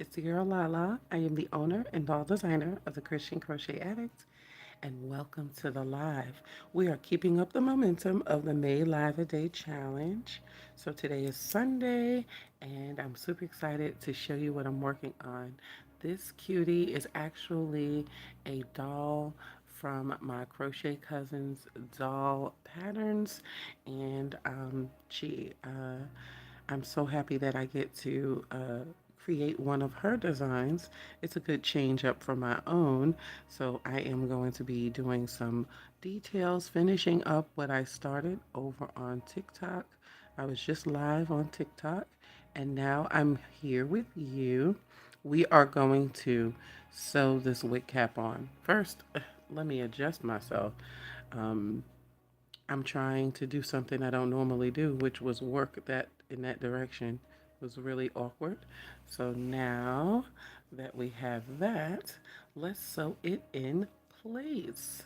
It's the girl Lala. I am the owner and doll designer of the Christian Crochet Addict, and welcome to the live. We are keeping up the momentum of the May Live a Day Challenge. So today is Sunday, and I'm super excited to show you what I'm working on. This cutie is actually a doll from my crochet cousin's doll patterns, and I'm so happy that I get to create one of her designs. It's a good change up from my own. So I am going to be doing some details, finishing up what I started over on TikTok. I was just live on TikTok, and now I'm here with you. We are going to sew this wig cap on. First, let me adjust myself. Um, I'm trying to do something I don't normally do, which was work that in that direction. It was really awkward. So now that we have that, let's sew it in place.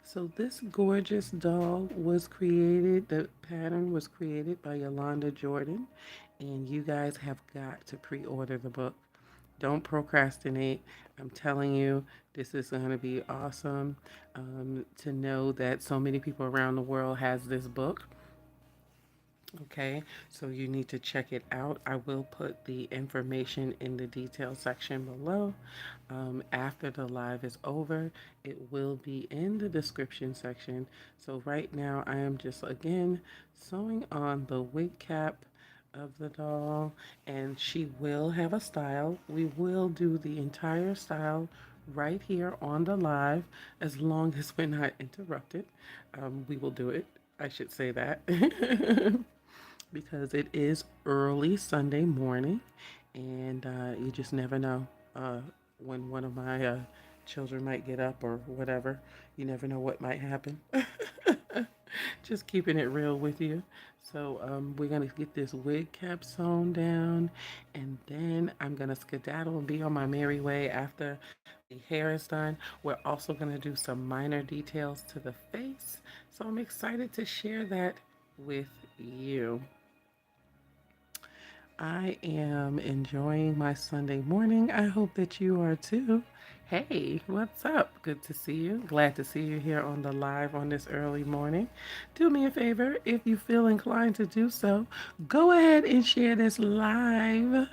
So this gorgeous doll was created, the pattern was created by Yolonda Jordan, and you guys have got to pre-order the book. Don't procrastinate. I'm telling you, this is going to be awesome to know that so many people around the world has this book. Okay, so you need to check it out. I will put the information in the detail section below. After the live is over, it will be in the description section. So right now I am just again sewing on the wig cap of the doll, and she will have a style. We will do the entire style right here on the live as long as we're not interrupted. We will do it. I should say that. Because it is early Sunday morning, and you just never know when one of my children might get up or whatever. You never know what might happen. Just keeping it real with you. So we're going to get this wig cap sewn down, and then I'm going to skedaddle and be on my merry way after the hair is done. We're also going to do some minor details to the face. So I'm excited to share that with you. I am enjoying my Sunday morning. I hope that you are too. Hey, what's up? Good to see you. Glad to see you here on the live on this early morning. Do me a favor, if you feel inclined to do so, go ahead and share this live.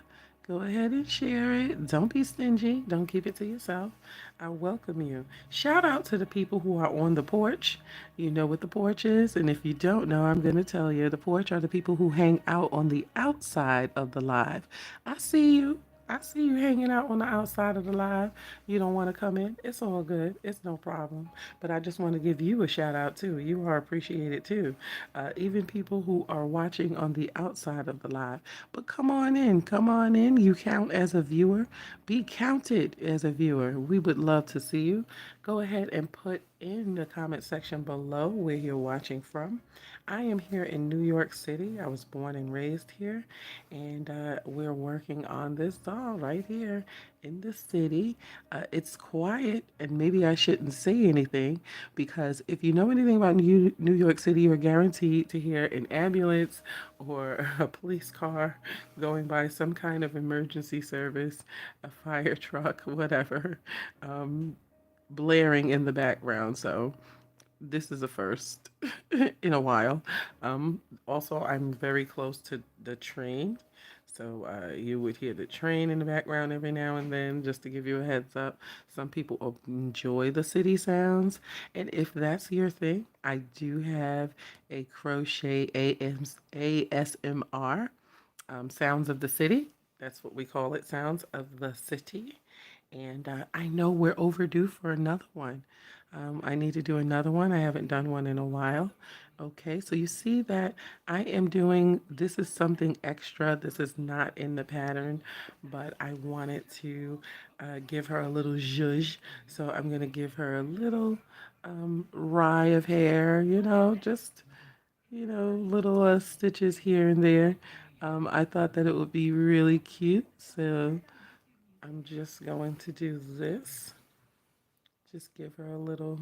Go ahead and share it. Don't be stingy. Don't keep it to yourself. I welcome you. Shout out to the people who are on the porch. You know what the porch is? And if you don't know, I'm going to tell you. The porch are the people who hang out on the outside of the live. I see you. I see you hanging out on the outside of the live. You don't want to come in. It's all good. It's no problem. But I just want to give you a shout out too. You are appreciated too. Even people who are watching on the outside of the live. But come on in. Come on in. You count as a viewer. Be counted as a viewer. We would love to see you. Go ahead and put in the comment section below where you're watching from. I am here in New York City. I was born and raised here, and we're working on this doll right here in the city. It's quiet, and maybe I shouldn't say anything because if you know anything about New York City, you're guaranteed to hear an ambulance or a police car going by, some kind of emergency service, a fire truck, whatever. Um, Blaring in the background. So this is a first in a while. Also, I'm very close to the train. So you would hear the train in the background every now and then, just to give you a heads up. Some people enjoy the city sounds. And if that's your thing, I do have a crochet ASMR, Sounds of the City. That's what we call it, Sounds of the City. And I know we're overdue for another one. I need to do another one. I haven't done one in a while. Okay, so you see that I am doing, this is something extra. This is not in the pattern, but I wanted to give her a little zhuzh. So I'm going to give her a little rye of hair, just, little stitches here and there. I thought that it would be really cute. So I'm just going to do this. Just give her a little,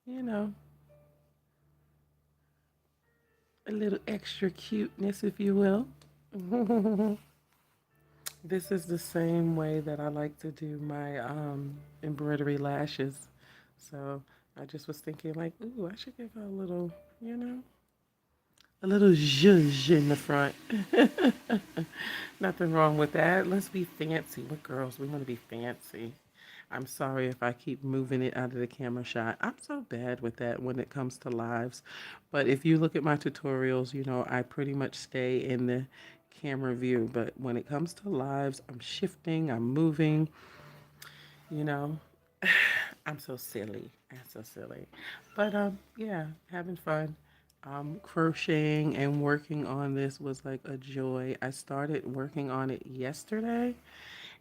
you know, a little extra cuteness, if you will. This is the same way that I like to do my embroidery lashes. So I just was thinking like, ooh, I should give her a little, you know, a little zhuzh in the front. Nothing wrong with that. Let's be fancy. We're girls. We want to be fancy. I'm sorry if I keep moving it out of the camera shot. I'm so bad with that when it comes to lives. But if you look at my tutorials, you know, I pretty much stay in the camera view. But when it comes to lives, I'm shifting, I'm moving, you know. I'm so silly. I'm so silly. But yeah, having fun. Crocheting and working on this was like a joy. I started working on it yesterday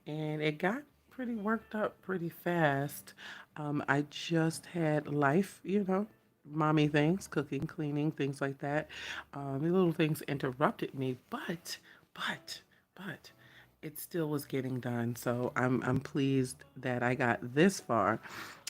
and it got pretty worked up pretty fast. I just had life, you know, mommy things, cooking, cleaning, things like that. The little things interrupted me, but it still was getting done. So I'm pleased that I got this far.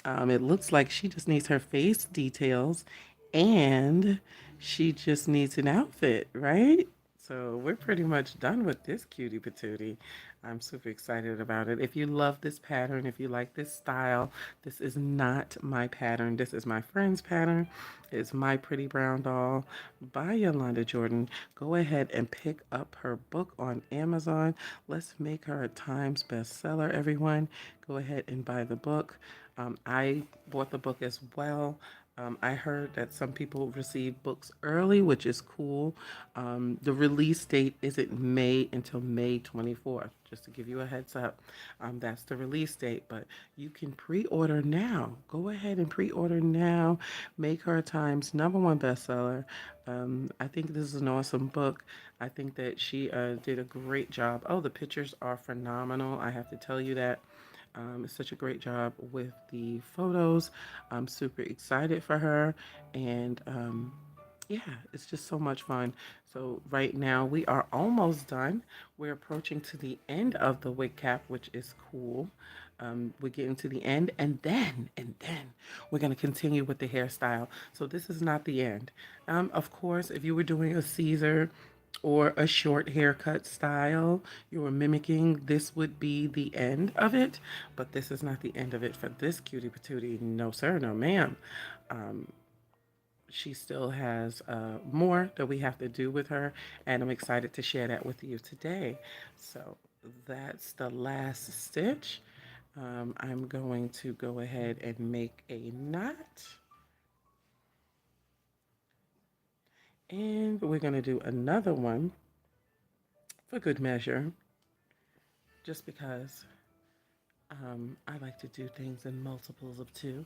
It looks like she just needs her face details and she just needs an outfit, right? So we're pretty much done with this cutie patootie. I'm super excited about it. If you love this pattern, if you like this style, this is not my pattern. This is my friend's pattern. It's My Pretty Brown Doll by Yolanda Jordan. Go ahead and pick up her book on Amazon. Let's make her a Times bestseller, everyone. Go ahead and buy the book. I bought the book as well. I heard that some people receive books early, which is cool. The release date isn't May until May 24th, just to give you a heads up. That's the release date, but you can pre order now. Go ahead and pre order now. Make her Times #1 bestseller. I think this is an awesome book. I think that she did a great job. Oh, the pictures are phenomenal. I have to tell you that. It's such a great job with the photos. I'm super excited for her. And yeah, it's just so much fun. So right now we are almost done. We're approaching to the end of the wig cap, which is cool. We're getting to the end, and then we're going to continue with the hairstyle. So this is not the end. Of course, if you were doing a Caesar or a short haircut style you were mimicking, this would be the end of it. But this is not the end of it for this cutie patootie. No, sir, no, ma'am. Um, she still has more that we have to do with her, and I'm excited to share that with you today. So that's the last stitch. I'm going to go ahead and make a knot, and we're going to do another one for good measure, just because I like to do things in multiples of two.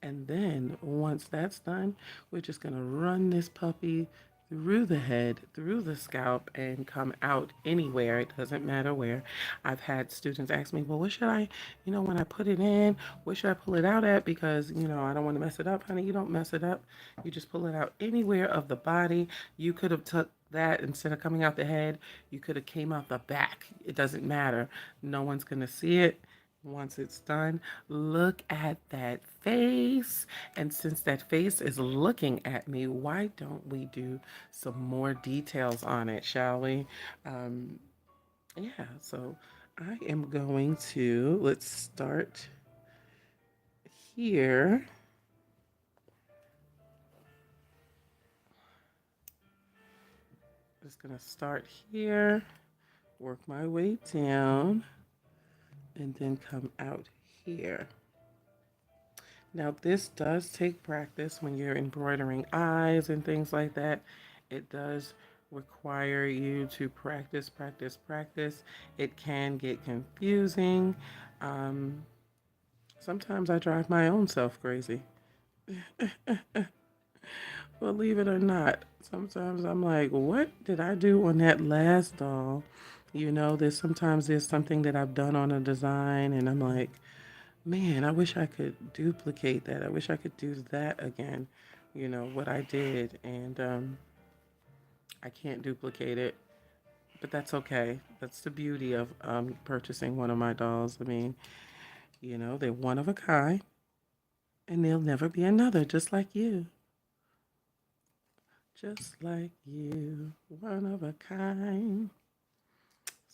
And then once that's done, we're just going to run this puppy through the head, through the scalp, and come out anywhere. It doesn't matter where. I've had students ask me, well, what should I, when I put it in, where should I pull it out at? Because, I don't want to mess it up. Honey, you don't mess it up. You just pull it out anywhere of the body. You could have took that instead of coming out the head, you could have came out the back. It doesn't matter. No one's going to see it. Once it's done, look at that face. And since that face is looking at me, why don't we do some more details on it, shall we? Um, yeah, so I am going to, let's start here. Just gonna start here, work my way down, and then come out here. Now, this does take practice when you're embroidering eyes and things like that. It does require you to practice, practice, practice. It can get confusing. Um, Sometimes I drive my own self crazy. Believe it or not, sometimes I'm like, what did I do on that last doll? There's something that I've done on a design, and I'm like, man, I wish I could duplicate that. I wish I could do that again, what I did. And I can't duplicate it, but that's okay. That's the beauty of purchasing one of my dolls. I mean, they're one of a kind, and there'll never be another just like you. Just like you, one of a kind.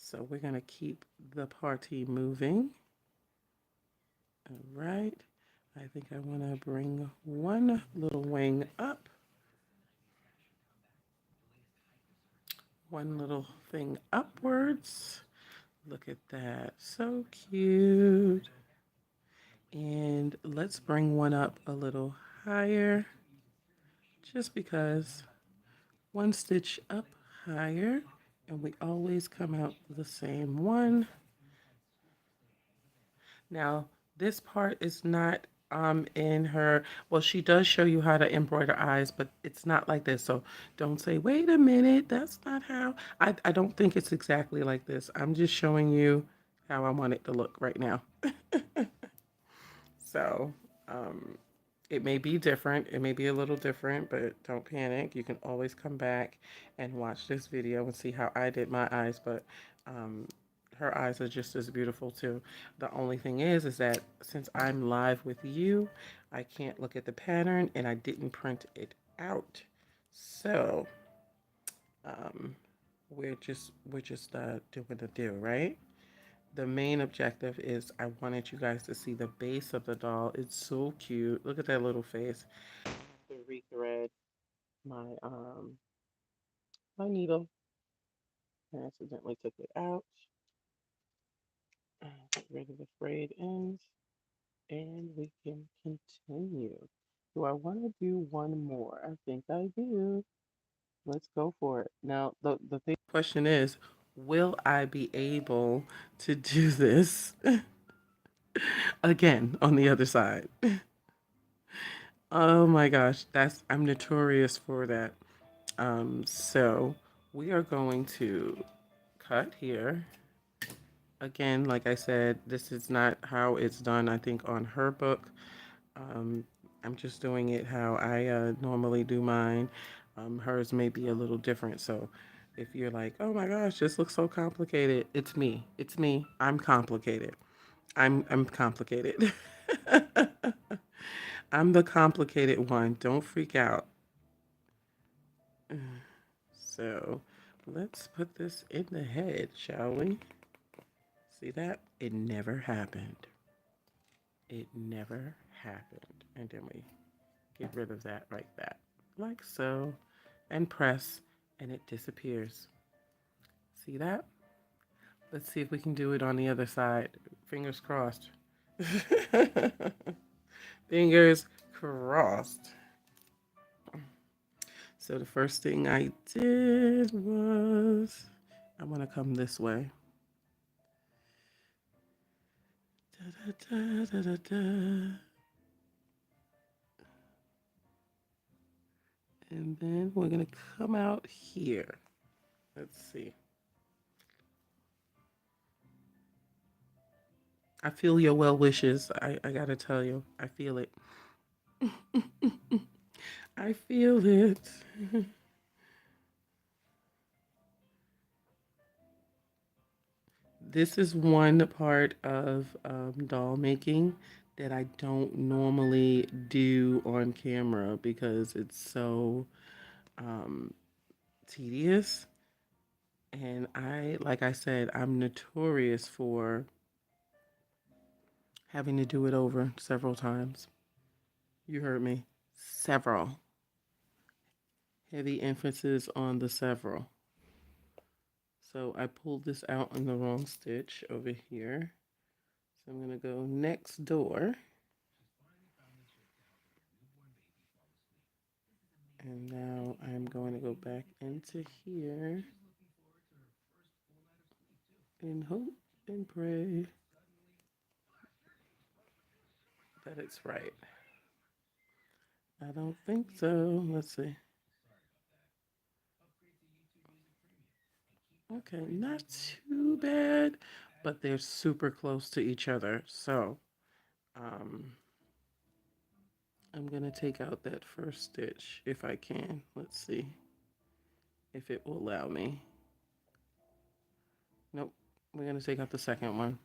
So we're going to keep the party moving. All right. I think I want to bring one little wing up. One little thing upwards. Look at that. So cute. And let's bring one up a little higher. Just because one stitch up higher, and we always come out the same one. Now, this part is not in her, well, she does show you how to embroider eyes, but it's not like this. So don't say, wait a minute, that's not how. I don't think it's exactly like this. I'm just showing you how I want it to look right now. So, um, it may be different. It may be a little different, but don't panic. You can always come back and watch this video and see how I did my eyes. But um, her eyes are just as beautiful too. The only thing is that since I'm live with you, I can't look at the pattern and I didn't print it out. So um, we're just doing the do, right? The main objective is I wanted you guys to see the base of the doll. It's so cute. Look at that little face. To rethread my my needle. I accidentally took it out. Get rid of the frayed ends, and we can continue. Do I want to do one more? I think I do. Let's go for it. Now, the question is, will I be able to do this again on the other side? Oh my gosh, I'm notorious for that. So we are going to cut here. Again, like I said, this is not how it's done, I think, on her book. Um, I'm just doing it how I normally do mine. Hers may be a little different. So if you're like, oh my gosh, this looks so complicated, it's me. It's me. I'm complicated. I'm complicated. I'm the complicated one. Don't freak out. So let's put this in the head, shall we? See that? It never happened. It never happened. And then we get rid of that like that. Like so. And press, and it disappears. See that? Let's see if we can do it on the other side. Fingers crossed. Fingers crossed. So the first thing I did was, I want to come this way. Da, da, da, da, da. And then we're going to come out here. Let's see. I feel your well wishes. I got to tell you, I feel it. I feel it. This is one part of doll making that I don't normally do on camera because it's so um, tedious. And like I said, I'm notorious for having to do it over several times. You heard me. Several. Heavy emphasis on the several. So I pulled this out on the wrong stitch over here. So I'm going to go next door. And now I'm going to go back into here and hope and pray that it's right. I don't think so. Let's see. Okay, not too bad, but they're super close to each other. So um, I'm going to take out that first stitch if I can. Let's see if it will allow me. Nope. We're going to take out the second one.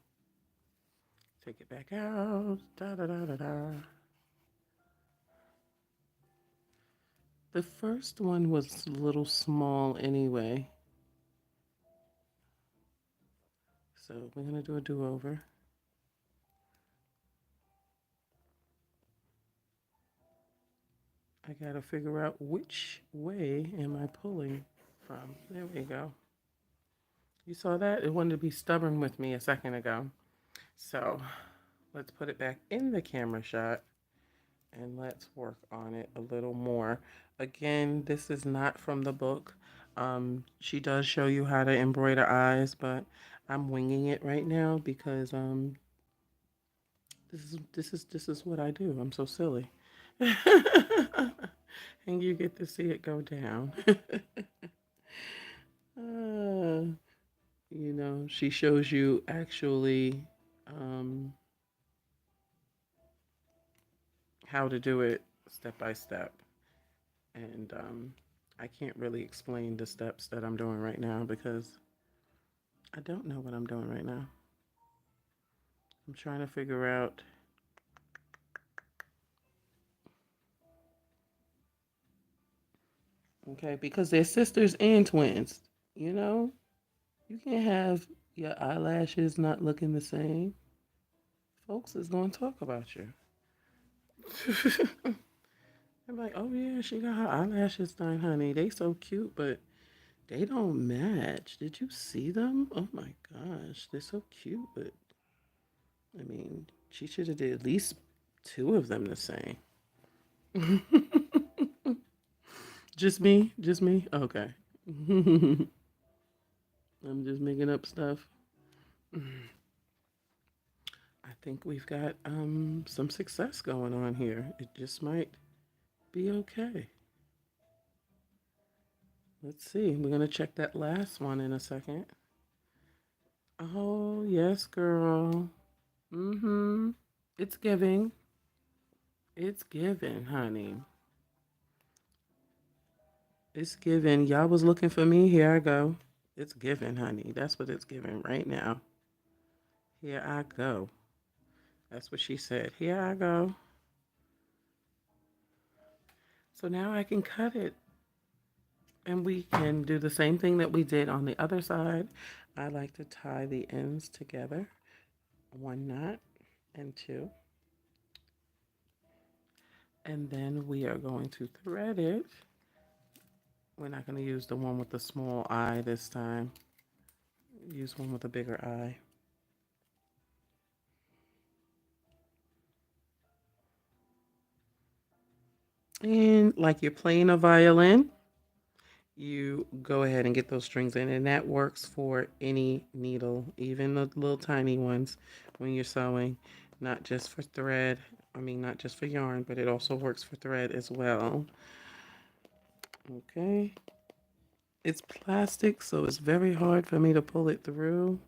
Take it back out. Da da da da da. The first one was a little small anyway. So we're going to do a do-over. I got to figure out which way am I pulling from. There we go. You saw that? It wanted to be stubborn with me a second ago. So let's put it back in the camera shot and let's work on it a little more. Again, this is not from the book. She does show you how to embroider eyes, but I'm winging it right now because this is what I do. I'm so silly. And you get to see it go down. uh, she shows you actually how to do it step by step. And I can't really explain the steps that I'm doing right now because I don't know what I'm doing right now. I'm trying to figure out. Okay, because they're sisters and twins. You know, you can't have your eyelashes not looking the same. Folks is going to talk about you. I'm like, oh yeah, she got her eyelashes done, honey. They so cute, but they don't match. Did you see them? Oh my gosh, they're so cute, but I mean, she should have did at least two of them the same. Just me? Just me? Okay. I'm just making up stuff. I think we've got some success going on here. It just might be okay. Let's see. We're going to check that last one in a second. Oh, yes, girl. Mm-hmm. It's giving. It's giving, honey. It's giving. Y'all was looking for me. Here I go. It's giving, honey. That's what it's giving right now. Here I go. That's what she said. Here I go. So now I can cut it. And we can do the same thing that we did on the other side. I like to tie the ends together. One knot and two. And then we are going to thread it. We're not going to use the one with the small eye this time. Use one with a bigger eye. And like you're playing a violin, you go ahead and get those strings in, and that works for any needle, even the little tiny ones when you're sewing, not just for thread. I mean, not just for yarn, but it also works for thread as well. Okay. It's plastic, so it's very hard for me to pull it through.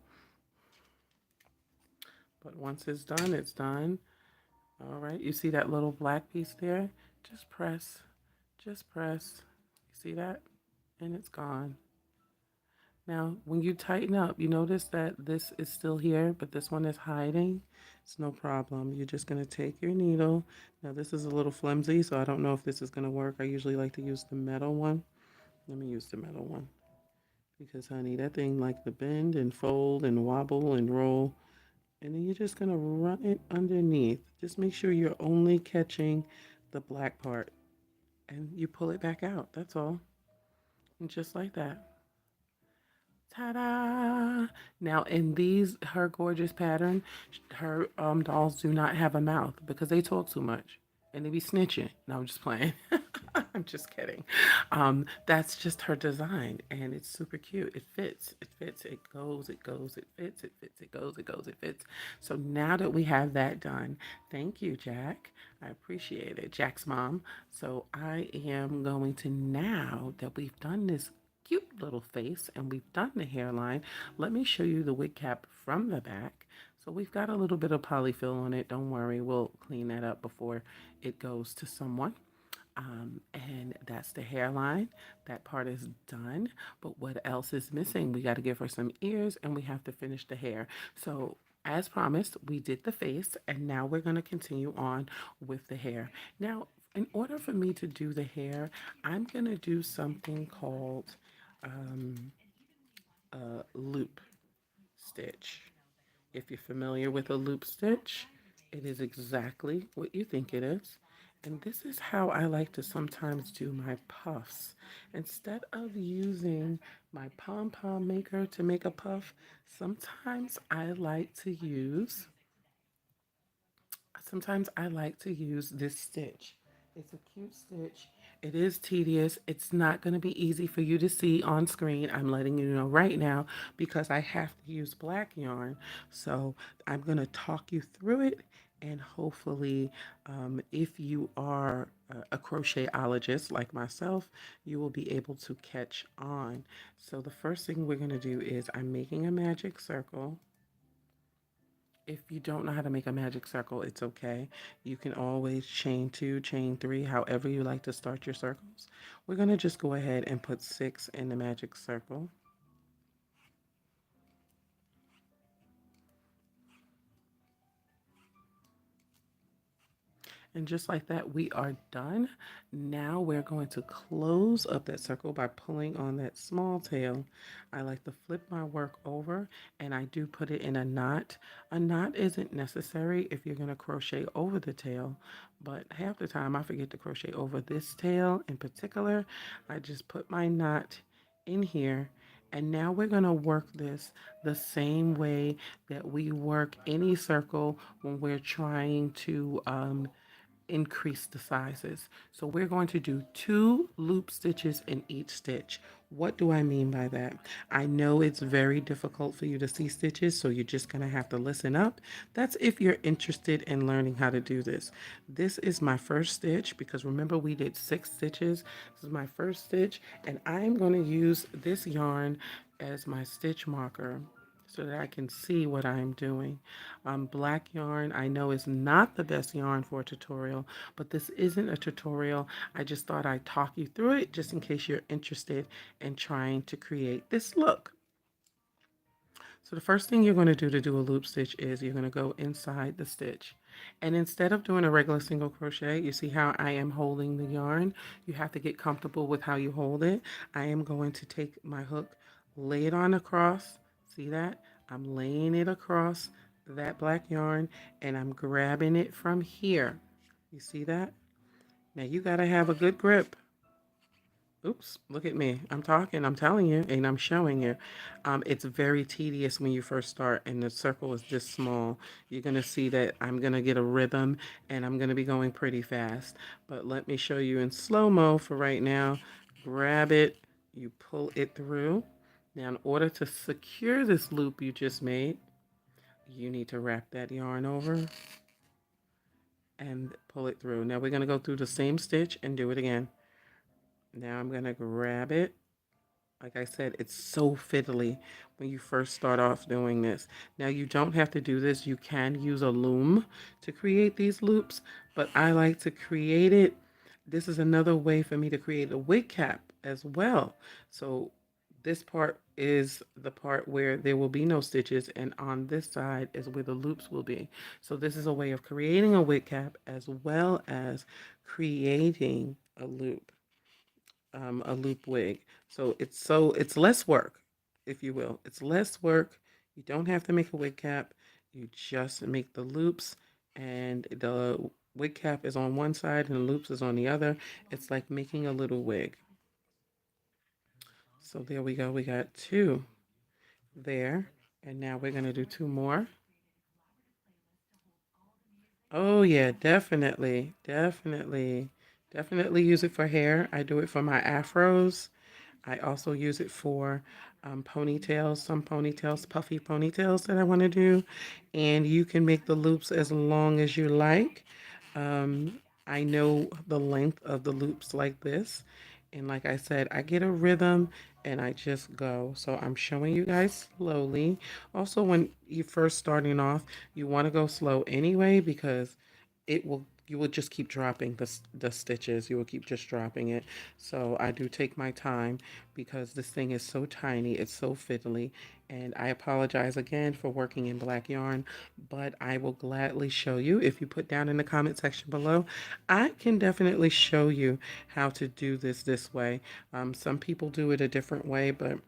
But once it's done, it's done. All right, you see that little black piece there? Just press, just press. You see that? And it's gone. Now, when you tighten up, you notice that this is still here, but this one is hiding. It's no problem. You're just going to take your needle. Now, this is a little flimsy, so I don't know if this is going to work. I usually like to use the metal one. Let me use the metal one. Because, honey, that thing like to bend and fold and wobble and roll. And then you're just going to run it underneath. Just make sure you're only catching the black part. And you pull it back out. That's all. And just like that. Ta-da! Now, in her gorgeous pattern, her dolls do not have a mouth because they talk too much and they be snitching. No, I'm just playing. I'm just kidding. That's just her design, and it's super cute. It fits. It fits. It goes. It goes. It fits. It fits. It goes. It goes. It fits. So now that we have that done, thank you, Jack. I appreciate it, Jack's mom. So I am going to, now that we've done this cute little face and we've done the hairline, let me show you the wig cap from the back. So we've got a little bit of polyfill on it. Don't worry, we'll clean that up before it goes to someone. And that's the hairline. That part is done. But what else is missing? We got to give her some ears and we have to finish the hair. So as promised, we did the face, and now we're going to continue on with the hair. Now, in order for me to do the hair, I'm going to do something called a loop stitch. If you're familiar with a loop stitch, it is exactly what you think it is. And this is how I like to sometimes do my puffs. Instead of using my pom-pom maker to make a puff, sometimes I like to use this stitch. It's a cute stitch. It is tedious. It's not going to be easy for you to see on screen. I'm letting you know right now because I have to use black yarn. So I'm going to talk you through it, and hopefully, if you are a crochetologist like myself, you will be able to catch on. So the first thing we're going to do is I'm making a magic circle. If you don't know how to make a magic circle, it's okay. You can always chain 2, chain 3, however you like to start your circles. We're going to just go ahead and put 6 in the magic circle. And just like that, we are done. Now we're going to close up that circle by pulling on that small tail. I like to flip my work over, and I do put it in a knot. A knot isn't necessary if you're going to crochet over the tail, but half the time I forget to crochet over this tail in particular. I just put my knot in here. And now we're going to work this the same way that we work any circle when we're trying to increase the sizes. So we're going to do 2 loop stitches in each stitch. What do I mean by that? I know it's very difficult for you to see stitches, so you're just going to have to listen up. That's if you're interested in learning how to do this. This is my first stitch because remember we did 6 stitches. This is my first stitch, and I'm going to use this yarn as my stitch marker so that I can see what I'm doing. Black yarn I know is not the best yarn for a tutorial, but this isn't a tutorial. I just thought I'd talk you through it just in case you're interested in trying to create this look. So the first thing you're going to do a loop stitch is you're going to go inside the stitch. And instead of doing a regular single crochet, you see how I am holding the yarn? You have to get comfortable with how you hold it. I am going to take my hook, lay it on across. See that? I'm laying it across that black yarn and I'm grabbing it from here. You see that? Now you got to have a good grip. Oops, look at me. I'm talking, I'm telling you, and I'm showing you. It's very tedious when you first start and the circle is this small. You're going to see that I'm going to get a rhythm and I'm going to be going pretty fast. But let me show you in slow-mo for right now. Grab it, you pull it through. Now, in order to secure this loop you just made, you need to wrap that yarn over and pull it through. Now, we're going to go through the same stitch and do it again. Now, I'm going to grab it. Like I said, it's so fiddly when you first start off doing this. Now you don't have to do this. You can use a loom to create these loops, but I like to create it. This is another way for me to create a wig cap as well. So this part is the part where there will be no stitches, and on this side is where the loops will be. So this is a way of creating a wig cap as well as creating a loop wig. So it's less work, if you will. It's less work. You don't have to make a wig cap. You just make the loops, and the wig cap is on one side and the loops is on the other. It's like making a little wig. So there we go. We got 2 there, and now we're gonna do 2 more. Oh yeah, definitely, definitely, definitely use it for hair. I do it for my afros. I also use it for ponytails, some ponytails, puffy ponytails that I want to do. And you can make the loops as long as you like. I know the length of the loops like this. And like I said, I get a rhythm and I just go. So I'm showing you guys slowly. Also, when you're first starting off, you want to go slow anyway because you will just keep dropping the stitches. You will keep just dropping it. So I do take my time because this thing is so tiny. It's so fiddly. And I apologize again for working in black yarn, but I will gladly show you. If you put down in the comment section below, I can definitely show you how to do this way. Some people do it a different way, but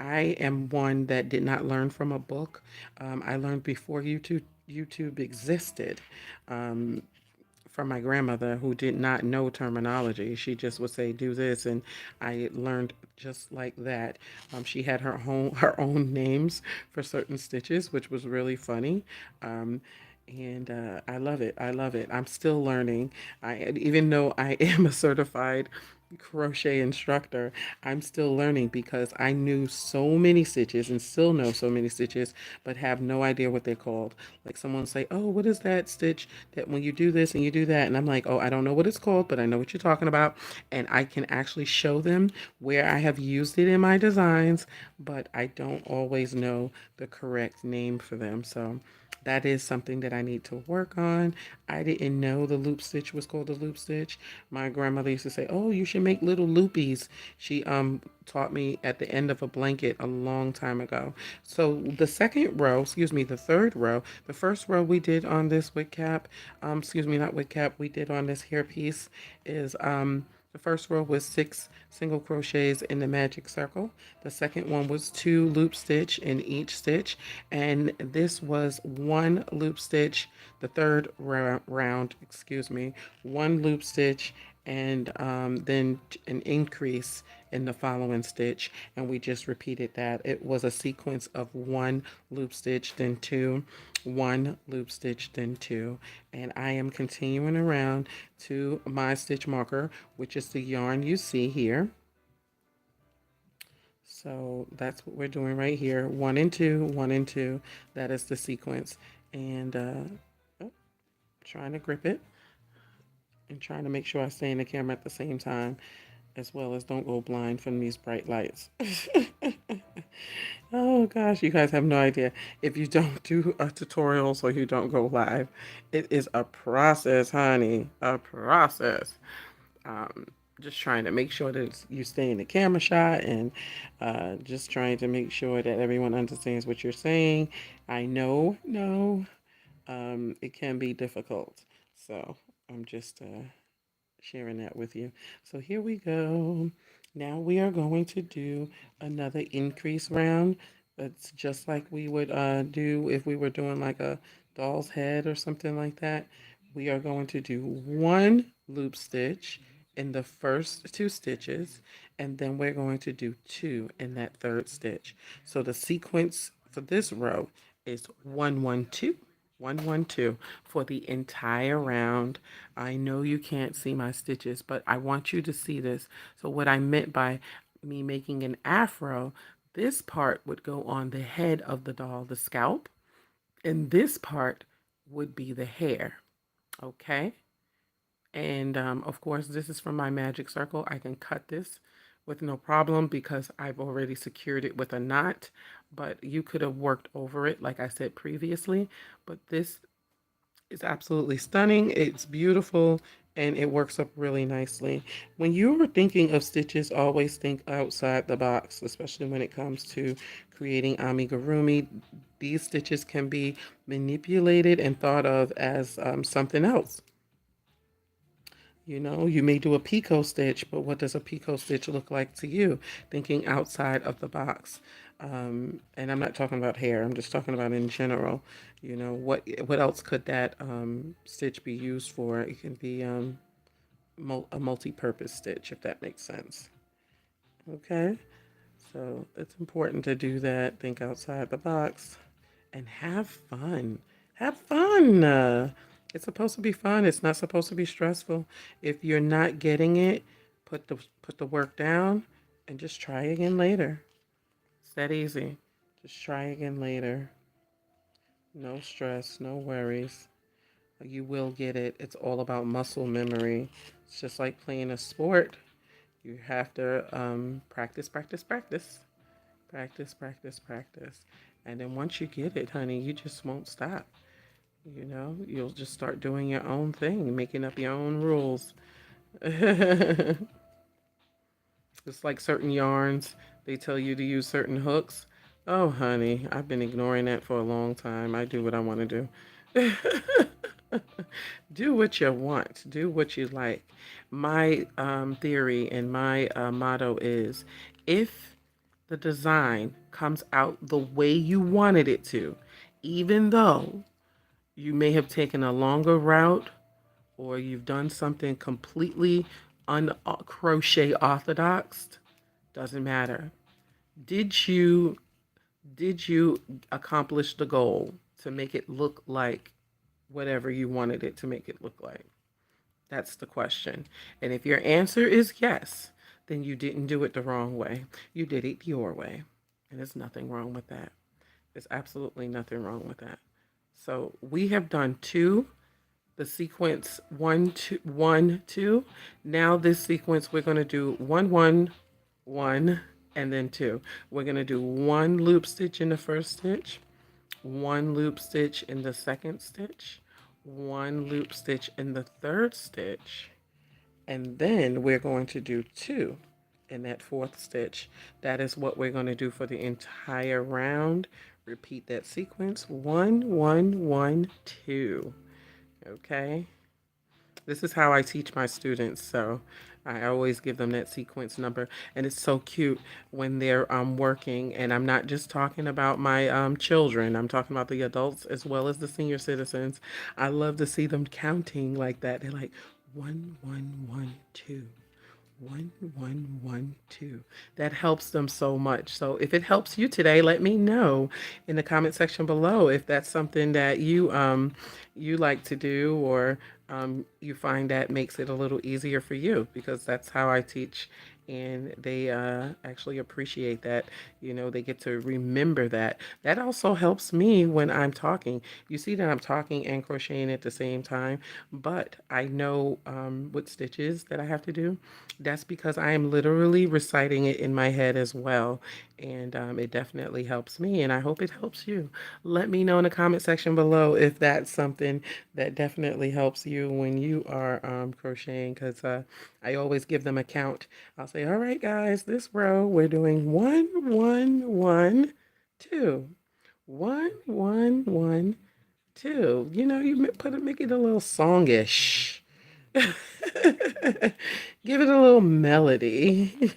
I am one that did not learn from a book. I learned before YouTube existed. Um, from my grandmother who did not know terminology. She just would say, "Do this," and I learned just like that. She had her own names for certain stitches, which was really funny. Um, and I love it. I love it. I'm still learning. Even though I am a certified crochet instructor, I'm still learning because I knew so many stitches and still know so many stitches, but have no idea what they're called. Like someone say, "Oh, what is that stitch that when you do this and you do that?" And I'm like, "Oh, I don't know what it's called, but I know what you're talking about." And I can actually show them where I have used it in my designs, but I don't always know the correct name for them. So that is something that I need to work on. I didn't know the loop stitch was called a loop stitch. My grandmother used to say, "Oh, you should make little loopies." She taught me at the end of a blanket a long time ago. So the second row, excuse me, the third row, the first row we did on this wig cap, excuse me, not wig cap, we did on this hairpiece is the first row was 6 single crochets in the magic circle. The second one was 2 loop stitch in each stitch, and this was 1 loop stitch. The third round, excuse me, 1 loop stitch, and then an increase in the following stitch, and we just repeated that. It was a sequence of 1 loop stitch, then 2, 1 loop stitch, then 2, and I am continuing around to my stitch marker, which is the yarn you see here. So that's what we're doing right here. 1 and 2, 1 and 2. That is the sequence. And oh, trying to grip it and trying to make sure I stay in the camera at the same time, as well as don't go blind from these bright lights. Oh gosh, you guys have no idea. If you don't do a tutorial so you don't go live, it is a process, honey. A process. Um, just trying to make sure that you stay in the camera shot and just trying to make sure that everyone understands what you're saying. I know, no, it can be difficult. So I'm just sharing that with you. So here we go. Now we are going to do another increase round. It's just like we would do if we were doing like a doll's head or something like that. We are going to do 1 loop stitch in the first 2 stitches, and then we're going to do 2 in that third stitch. So the sequence for this row is 1 1 2 1 1 2 for the entire round. I know you can't see my stitches, but I want you to see this. So what I meant by me making an afro, this part would go on the head of the doll, the scalp, and this part would be the hair. Okay? And of course, this is from my magic circle. I can cut this with no problem because I've already secured it with a knot, but you could have worked over it like I said previously. But this is absolutely stunning. It's beautiful and it works up really nicely. When you are thinking of stitches, always think outside the box, especially when it comes to creating amigurumi. These stitches can be manipulated and thought of as something else. You know, you may do a picot stitch, but what does a picot stitch look like to you? Thinking outside of the box. And I'm not talking about hair, I'm just talking about in general. You know, what else could that stitch be used for? It can be a multi-purpose stitch, if that makes sense. Okay, so it's important to do that, think outside the box, and have fun. Have fun. It's supposed to be fun. It's not supposed to be stressful. If you're not getting it, put the work down and just try again later. It's that easy. Just try again later. No stress, no worries. You will get it. It's all about muscle memory. It's just like playing a sport. You have to practice, practice, practice. Practice, practice, practice. And then once you get it, honey, you just won't stop. You know, you'll just start doing your own thing, making up your own rules. It's like certain yarns, they tell you to use certain hooks. Oh, honey, I've been ignoring that for a long time. I do what I want to do. Do what you want, do what you like. My theory and my motto is if the design comes out the way you wanted it to, even though you may have taken a longer route or you've done something completely uncrochet orthodox, doesn't matter. Did you did you accomplish the goal to make it look like whatever you wanted it to make it look like? That's the question. And if your answer is yes, then you didn't do it the wrong way. You did it your way. And there's nothing wrong with that. There's absolutely nothing wrong with that. So we have done two, the sequence one, two, one, two. Now this sequence, we're going to do one, one, one, and then two. We're going to do one loop stitch in the first stitch, one loop stitch in the second stitch, one loop stitch in the third stitch, and then we're going to do two in that fourth stitch. That is what we're going to do for the entire round. Repeat that sequence. One, one, one, two. Okay. This is how I teach my students, so I always give them that sequence number. And it's so cute when they're working, and I'm not just talking about my children. I'm talking about the adults as well as the senior citizens. I love to see them counting like that. They're like, one, one, one, two. One, one, one, two. That helps them so much. So if it helps you today, let me know in the comment section below if that's something that you like to do, or you find that makes it a little easier for you, because that's how I teach, and they actually appreciate that. You know, they get to remember that. That also helps me when I'm talking. You see that I'm talking and crocheting at the same time, but I know what stitches that I have to do. That's because I am literally reciting it in my head as well, and it definitely helps me, and I hope it helps you. Let me know in the comment section below if that's something that definitely helps you when you are crocheting, because I always give them a count. I'll say, all right, guys, this row we're doing one, one, one, two. One, one, one, two. You know, you make it a little songish. Give it a little melody.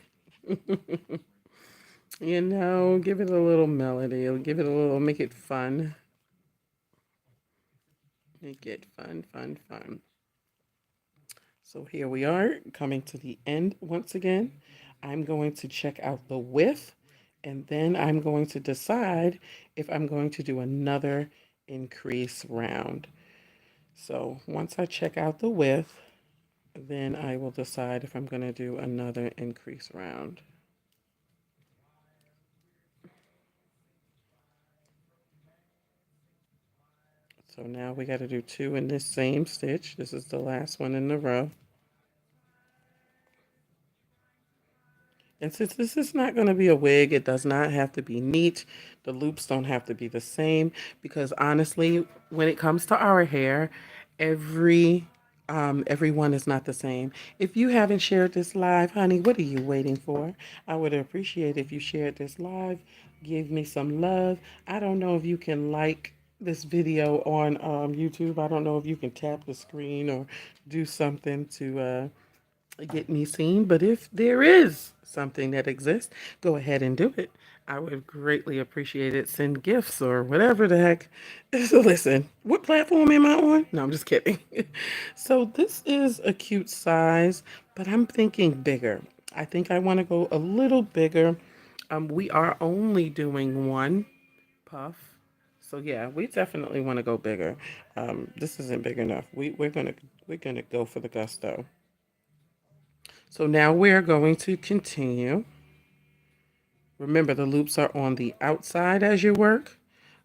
You know, give it a little melody. Give it a little, make it fun. Make it fun, fun, fun. So here we are, coming to the end once again. I'm going to check out the width, and then I'm going to decide if I'm going to do another increase round. So once I check out the width, then I will decide if I'm going to do another increase round. So now we got to do two in this same stitch. This is the last one in the row. And since this is not going to be a wig, it does not have to be neat. The loops don't have to be the same, because honestly, when it comes to our hair, everyone is not the same. If you haven't shared this live, honey, what are you waiting for? I would appreciate if you shared this live. Give me some love. I don't know if you can like this video on YouTube. I don't know if you can tap the screen or do something to get me seen, but if there is something that exists, go ahead and do it. I would greatly appreciate it. Send gifts or whatever the heck. So listen, what platform am I on? No, I'm just kidding. So this is a cute size, but I'm thinking bigger. I think I want to go a little bigger. We are only doing one puff. So yeah, we definitely want to go bigger. This isn't big enough. We're gonna go for the gusto. So now we're going to continue. Remember, the loops are on the outside as you work.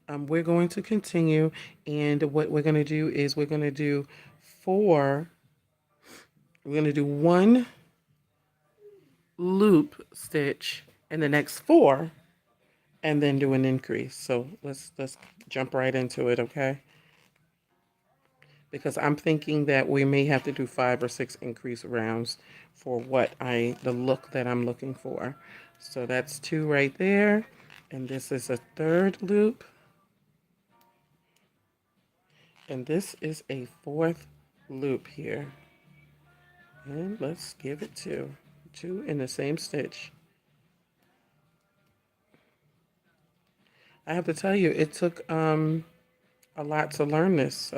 We're going to continue, and what we're going to do is we're going to do one loop stitch in the next four, and then do an increase. So let's jump right into it, okay? Because I'm thinking that we may have to do 5 or 6 increase rounds for the look that I'm looking for. So that's 2 right there, and this is a third loop, and this is a fourth loop here. And let's give it 2 in the same stitch. I have to tell you, it took a lot to learn this.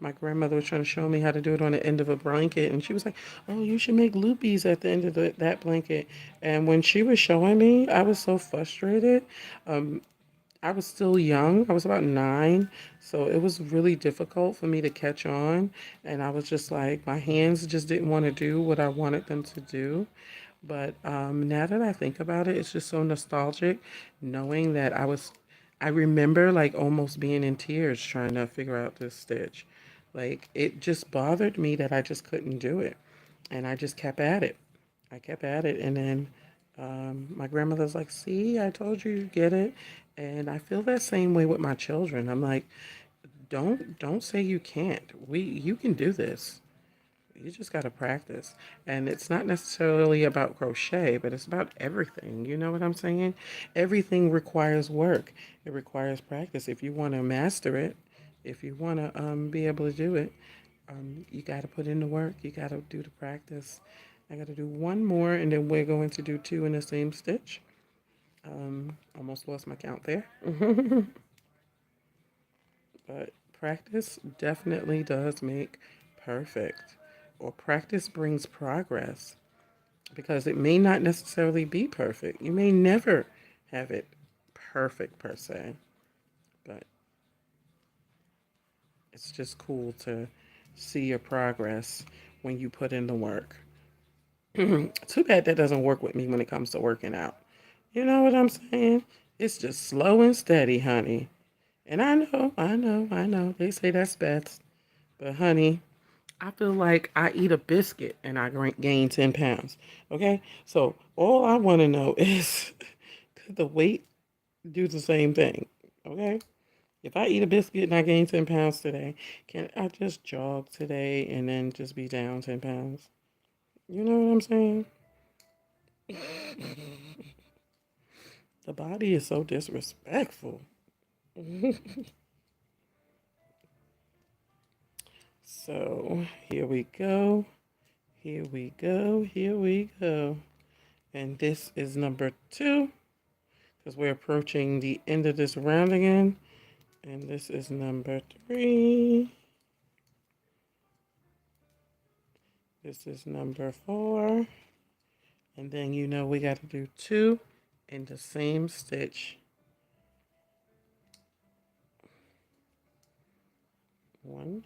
My grandmother was trying to show me how to do it on the end of a blanket, and she was like, "Oh, you should make loopies at the end of that blanket." And when she was showing me, I was so frustrated. Um, I was still young. I was about 9, so it was really difficult for me to catch on. And I was just like, my hands just didn't want to do what I wanted them to do. But now that I think about it, it's just so nostalgic knowing that I remember like almost being in tears trying to figure out this stitch. Like it just bothered me that I just couldn't do it. And I just kept at it. I kept at it. And then my grandmother's like, see, I told you get it. And I feel that same way with my children. I'm like, don't say you can't. You can do this. You just got to practice. And it's not necessarily about crochet, but it's about everything. You know what I'm saying? Everything requires work. It requires practice. If you want to master it, if you want to be able to do it, you got to put in the work. You got to do the practice. I got to do one more, and then we're going to do 2 in the same stitch. Almost lost my count there. But practice definitely does make perfect, or practice brings progress because it may not necessarily be perfect. You may never have it perfect per se, but it's just cool to see your progress when you put in the work. Too bad that doesn't work with me when it comes to working out. You know what I'm saying? It's just slow and steady, honey. And I know. They say that's best. But, honey, I feel like I eat a biscuit and I gain 10 pounds. Okay? So, all I want to know is could the weight do the same thing? Okay? If I eat a biscuit and I gain 10 pounds today, can I just jog today and then just be down 10 pounds? You know what I'm saying? The body is so disrespectful. So, here we go. Here we go. Here we go. And this is number 2 because we're approaching the end of this round again. And this is number 3. This is number 4. And then you know we got to do 2 in the same stitch. 1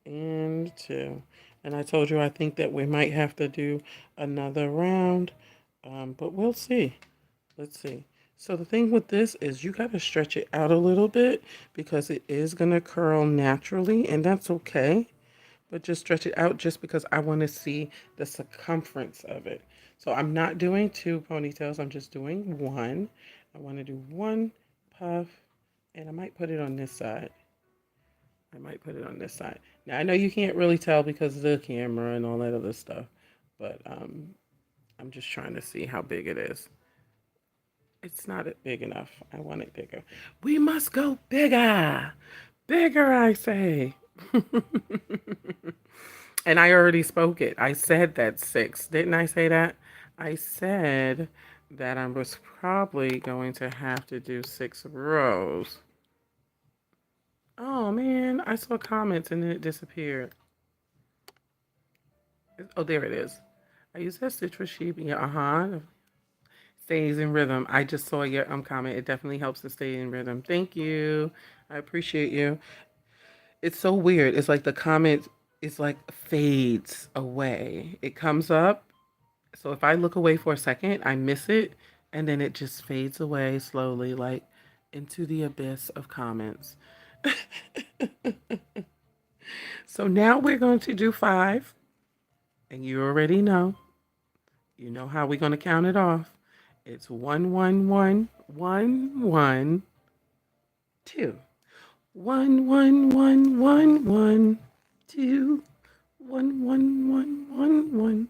and 2. And I told you I think that we might have to do another round, but we'll see. Let's see. So the thing with this is you got to stretch it out a little bit because it is going to curl naturally, and that's okay. But just stretch it out just because I want to see the circumference of it. So I'm not doing 2 ponytails. I'm just doing 1. I want to do 1 puff, and I might put it on this side. I might put it on this side. Now I know you can't really tell because of the camera and all that other stuff, but I'm just trying to see how big it is. It's not big enough. I want it bigger. We must go bigger. Bigger, I say. And I already spoke it. I said that 6. Didn't I say that? I said that I was probably going to have to do 6 rows. Oh man, I saw comments and then it disappeared. Oh, there it is. I use that stitch for sheep. Yeah, stays in rhythm. I just saw your comment. It definitely helps to stay in rhythm. Thank you. I appreciate you. It's so weird. It's like the comment is like fades away. It comes up. So if I look away for a second, I miss it, and then it just fades away slowly, like into the abyss of comments. So now we're going to do 5, and you already know. You know how we're going to count it off. It's 1, 1, 1, 1, 1, 2. 1, 1, 1, 1, 1, 2. 1, 1, 1, 1, 1,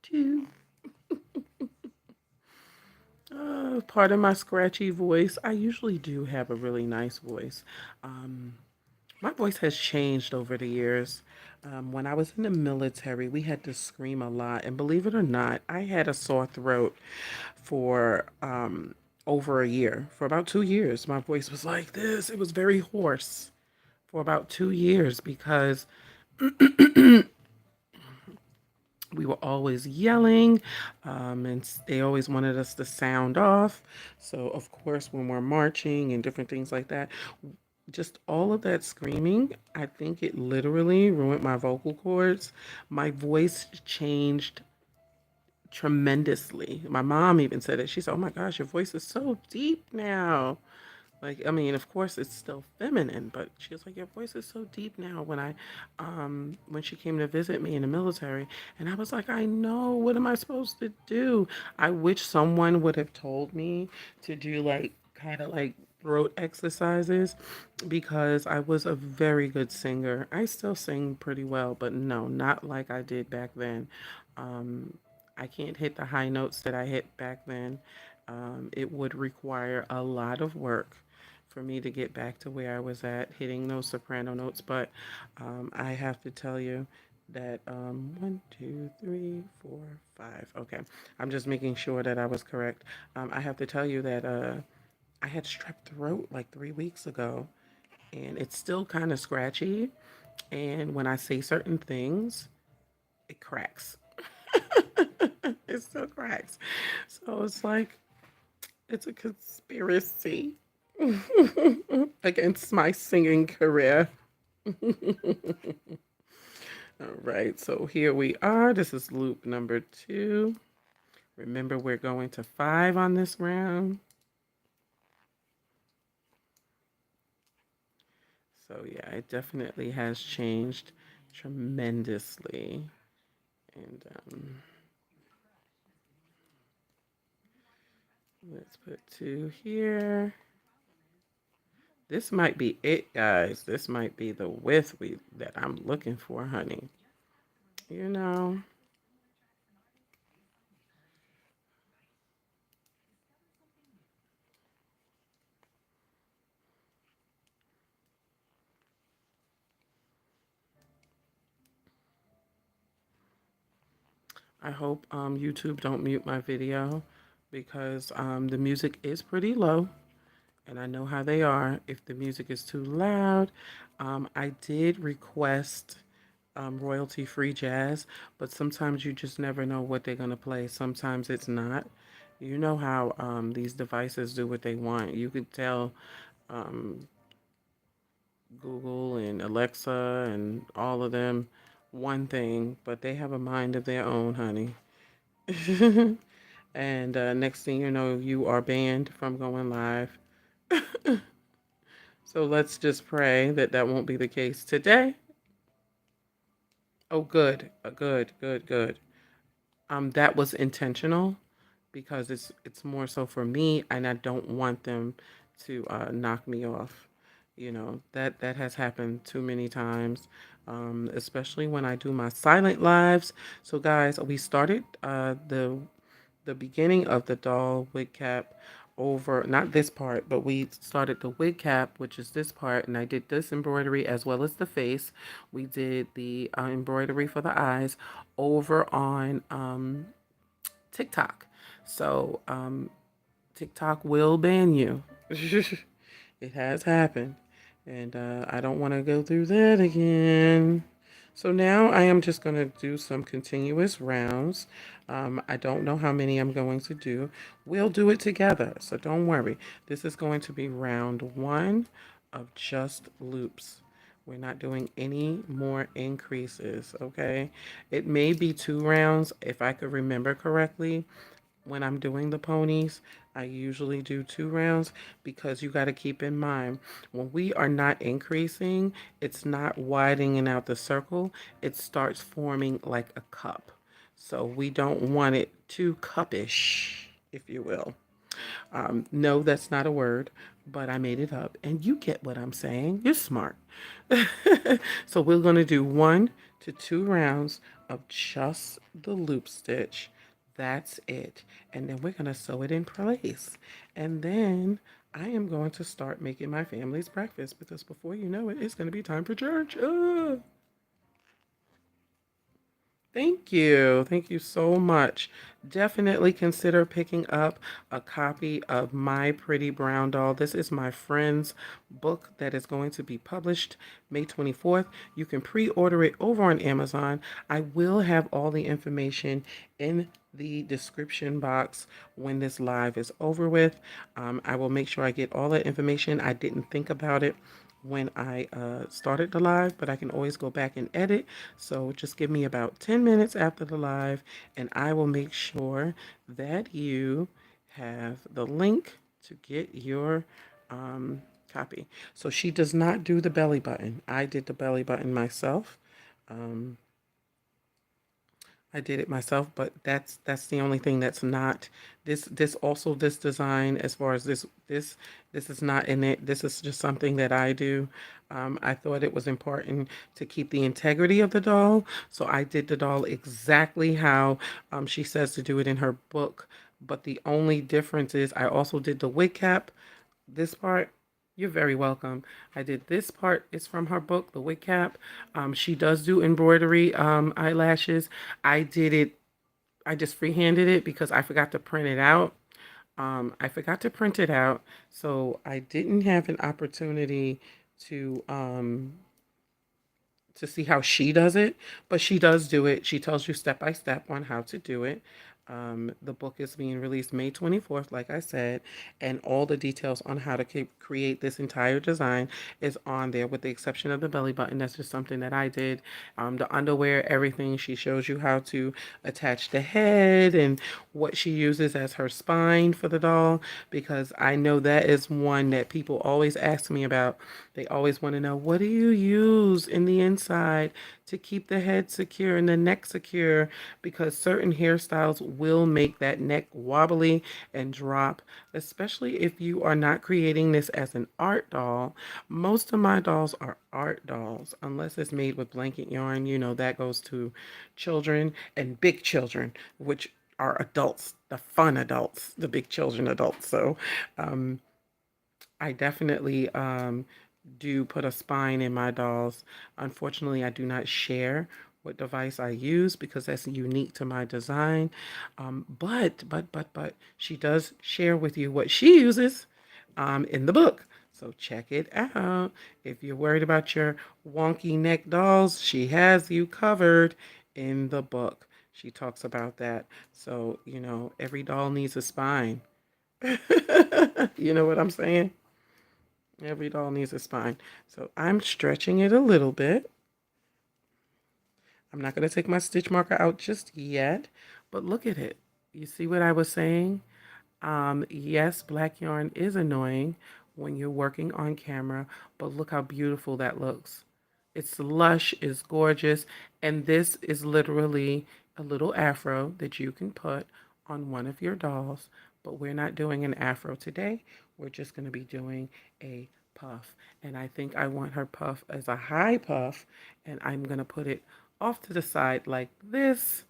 2. Pardon my scratchy voice. I usually do have a really nice voice. Um, my voice has changed over the years. When I was in the military, we had to scream a lot. And believe it or not, I had a sore throat for over a year. For about 2 years, my voice was like this. It was very hoarse for about 2 years because we were always yelling, and they always wanted us to sound off. So, of course, when we're marching and different things like that, just all of that screaming, I think it literally ruined my vocal cords. My voice changed tremendously. My mom even said it. She said, "Oh my gosh, your voice is so deep now." Like, I mean, of course, it's still feminine, but she was like, "Your voice is so deep now." When she came to visit me in the military, and I was like, "I know. What am I supposed to do?" I wish someone would have told me to do like kind of like throat exercises because I was a very good singer. I still sing pretty well, but no, not like I did back then. Um, I can't hit the high notes that I hit back then. It would require a lot of work for me to get back to where I was at hitting those soprano notes. But I have to tell you that 1, 2, 3, 4, 5. Okay, I'm just making sure that I was correct. I have to tell you that I had strep throat like 3 weeks ago, and it's still kind of scratchy. And when I say certain things, it cracks. It still cracks. So it's like it's a conspiracy against my singing career. All right, so here we are. This is loop number 2. Remember, we're going to 5 on this round. So yeah, it definitely has changed tremendously. And let's put 2 here. This might be it, guys. This might be the width that I'm looking for, honey. You know, I hope YouTube don't mute my video because the music is pretty low, and I know how they are. If the music is too loud, I did request royalty-free jazz, but sometimes you just never know what they're gonna play. Sometimes it's not. You know how these devices do what they want. You could tell um, Google and Alexa and all of them one thing, but they have a mind of their own, honey. And next thing you know, you are banned from going live. So let's just pray that that won't be the case today. Oh, good, good, good, good. That was intentional because it's more so for me, and I don't want them to knock me off. You know that has happened too many times, especially when I do my silent lives. So, guys, we started the beginning of the doll wig cap over, not this part, but we started the wig cap, which is this part, and I did this embroidery as well as the face. We did the embroidery for the eyes over on TikTok. So TikTok will ban you. It has happened. And I don't want to go through that again. So now I am just going to do some continuous rounds. I don't know how many I'm going to do. We'll do it together, so don't worry. This is going to be round 1 of just loops. We're not doing any more increases, okay? It may be 2 rounds if I could remember correctly. When I'm doing the ponies, I usually do 2 rounds because you got to keep in mind when we are not increasing, it's not widening out the circle, it starts forming like a cup. So we don't want it too cuppish, if you will. No, that's not a word, but I made it up, and you get what I'm saying. You're smart. So we're going to do 1 to 2 rounds of just the loop stitch. That's it. And then we're going to sew it in place. And then I am going to start making my family's breakfast because before you know it, it's going to be time for church. Thank you. Thank you so much. definitely consider picking up a copy of My Pretty Brown Doll. This is my friend's book that is going to be published May 24th. You can pre-order it over on Amazon. I will have all the information in the description box when this live is over with. I will make sure I get all that information. I didn't think about it when I started the live, but I can always go back and edit. So just give me about 10 minutes after the live, and I will make sure that you have the link to get your copy. So she does not do the belly button. I did the belly button myself. Um, I did it myself, but that's the only thing that's not this design as far as this is not in it. This is just something that I do. I thought it was important to keep the integrity of the doll, so I did the doll exactly how she says to do it in her book. But the only difference is I also did the wig cap. This part, you're very welcome. I did this part. It's from her book, The Wig Cap. She does do embroidery eyelashes. I did it. I just freehanded it because I forgot to print it out. I forgot to print it out, so I didn't have an opportunity to see how she does it, but she does do it. She tells you step by step on how to do it. The book is being released May 24th, like I said, and all the details on how to create this entire design is on there with the exception of the belly button. That's just something that I did. The underwear, everything, she shows you how to attach the head and what she uses as her spine for the doll, because I know that is one that people always ask me about. They always want to know, what do you use in the inside to keep the head secure and the neck secure? Because certain hairstyles will make that neck wobbly and drop, especially if you are not creating this as an art doll. Most of my dolls are art dolls, unless it's made with blanket yarn. You know, that goes to children and big children, which are adults, the fun adults, the big children adults. So, I definitely do put a spine in my dolls. Unfortunately, I do not share what device I use because that's unique to my design. But she does share with you what she uses in the book. So check it out. If you're worried about your wonky neck dolls, she has you covered in the book. She talks about that. So, you know, every doll needs a spine. You know what I'm saying? Every doll needs a spine. So I'm stretching it a little bit. I'm not going to take my stitch marker out just yet, but look at it. You see what I was saying? Yes, black yarn is annoying when you're working on camera, but look how beautiful that looks. It's lush, it's gorgeous, and this is literally a little afro that you can put on one of your dolls, but we're not doing an afro today. We're just going to be doing a puff, and I think I want her puff as a high puff, and I'm going to put it off to the side like this,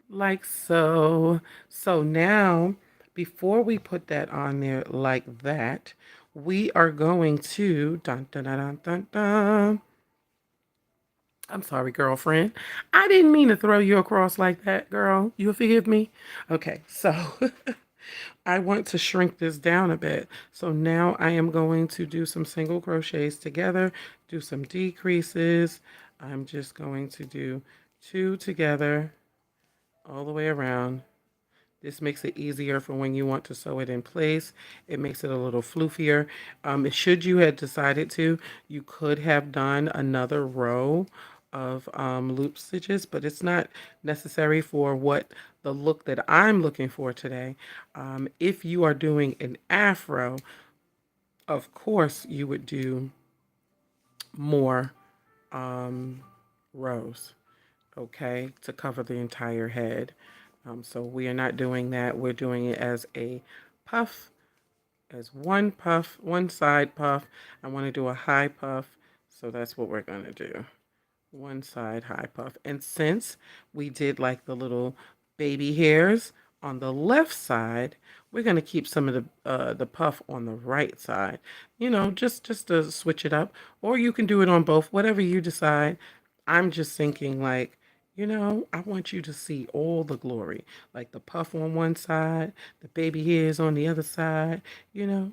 like so. So now, before we put that on there like that, we are going to dun dun dun dun dun dun. I'm sorry, girlfriend. I didn't mean to throw you across like that, girl. You'll forgive me? Okay, so I want to shrink this down a bit. So now I am going to do some single crochets together, do some decreases. I'm just going to do 2 together all the way around. This makes it easier for when you want to sew it in place. It makes it a little floofier. Should you had decided to, you could have done another row of loop stitches, but it's not necessary for what the look that I'm looking for today. If you are doing an afro, of course you would do more rows, okay, to cover the entire head. So we are not doing that. We're doing it as a puff, as one puff, one side puff. I want to do a high puff, so that's what we're going to do. One side high puff. And since we did like the little baby hairs on the left side, we're going to keep some of the puff on the right side. You know, just to switch it up, or you can do it on both, whatever you decide. I'm just thinking like, I want you to see all the glory, like the puff on one side, the baby hairs on the other side, you know.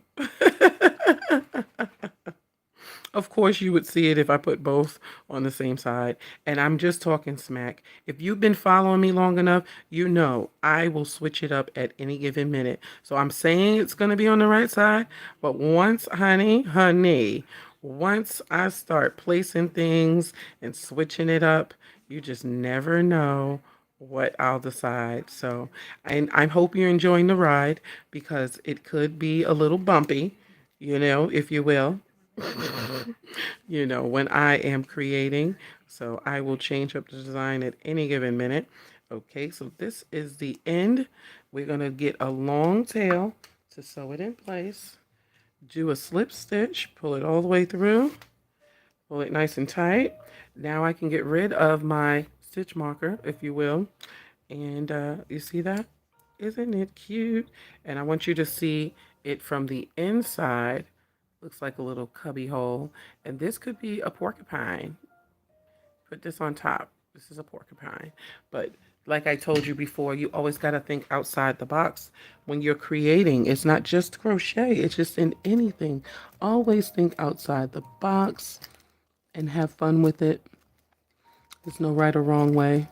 Of course, you would see it if I put both on the same side. And I'm just talking smack. If you've been following me long enough, you know I will switch it up at any given minute. So I'm saying it's going to be on the right side. But once, once I start placing things and switching it up, you just never know what I'll decide. So I hope you're enjoying the ride because it could be a little bumpy, if you will. When I am creating. So I will change up the design at any given minute. Okay, so this is the end. We're going to get a long tail to sew it in place. Do a slip stitch, pull it all the way through, pull it nice and tight. Now I can get rid of my stitch marker, if you will. And you see that? Isn't it cute? And I want you to see it from the inside. Looks like a little cubby hole. And this could be a porcupine. Put this on top. This is a porcupine. But like I told you before, you always got to think outside the box when you're creating. It's not just crochet. It's just in anything. Always think outside the box and have fun with it. There's no right or wrong way.